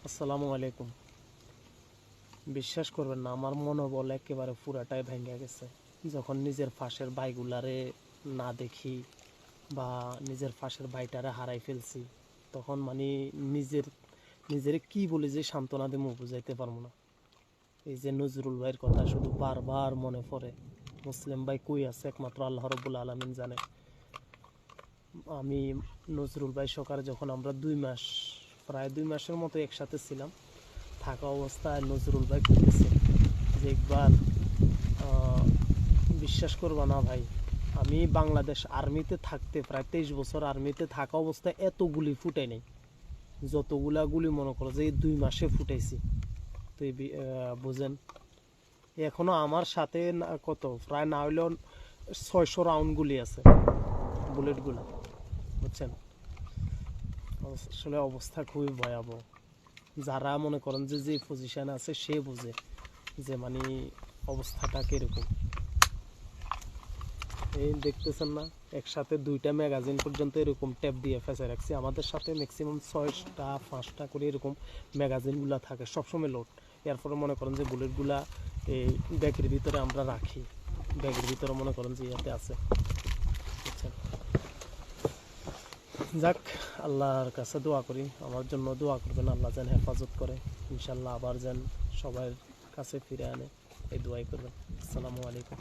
আসসালামু আলাইকুম। বিশ্বাস করবেন না, আমার মনোবল একেবারে পুরাটাই ভেঙে গেছে যখন নিজের ফাঁসের ভাইগুলারে না দেখি বা নিজের ফাঁসের ভাইটারে হারাই ফেলছি। তখন মানে নিজের নিজের কি বলে যে সান্ত্বনা দেবো বুঝাইতে পারবো না। এই যে নজরুল ভাইয়ের কথা শুধু বারবার মনে পড়ে। মুসলিম ভাই কই আছে একমাত্র আল্লাহ রব্বুল আলামিন জানে। আমি নজরুল ভাই সকালে যখন আমরা প্রায় 2 মাসের মতো একসাথে ছিলাম, থাকা অবস্থায় নজরুল ভাই বলতেছে যে একবার বিশ্বাস করবা না ভাই, আমি বাংলাদেশ আর্মিতে থাকতে প্রায় 23 বছর আর্মিতে থাকা অবস্থায় এত গুলি ফুটাই নাই যতগুলা গুলি মনে করো যে এই 2 মাসে ফুটাইছি। তো বুঝেন, এখনো আমার সাথে কত প্রায় না হইলেও 600 রাউন্ড গুলি আছে, বুলেটগুলা, বুঝছেন। আসলে অবস্থা খুবই ভয়াবহ। যারা মনে করেন যে যে পজিশন আছে সে বুঝে যে মানে অবস্থাটা কিরকম। এই দেখতেছেন না, একসাথে 2টা ম্যাগাজিন পর্যন্ত এরকম ট্যাপ দিয়ে ফেঁসে রাখছি। আমাদের সাথে ম্যাক্সিমাম 6টা 5টা করে এরকম ম্যাগাজিনগুলো থাকে সবসময় লোড। এরপরে মনে করেন যে বুলেটগুলা এই ব্যাগের ভিতরে আমরা রাখি, ব্যাগের ভিতরে মনে করেন যে ইয়াতে আছে, বুঝছেন। যাক, আল্লাহর কাছে দোয়া করি, আমার জন্য দোয়া করবেন, আল্লাহ যেন হেফাজত করে, ইনশাল্লাহ আবার যেন সবার কাছে ফিরে আনে, এই দোয়াই করবেন। আসসালামু আলাইকুম।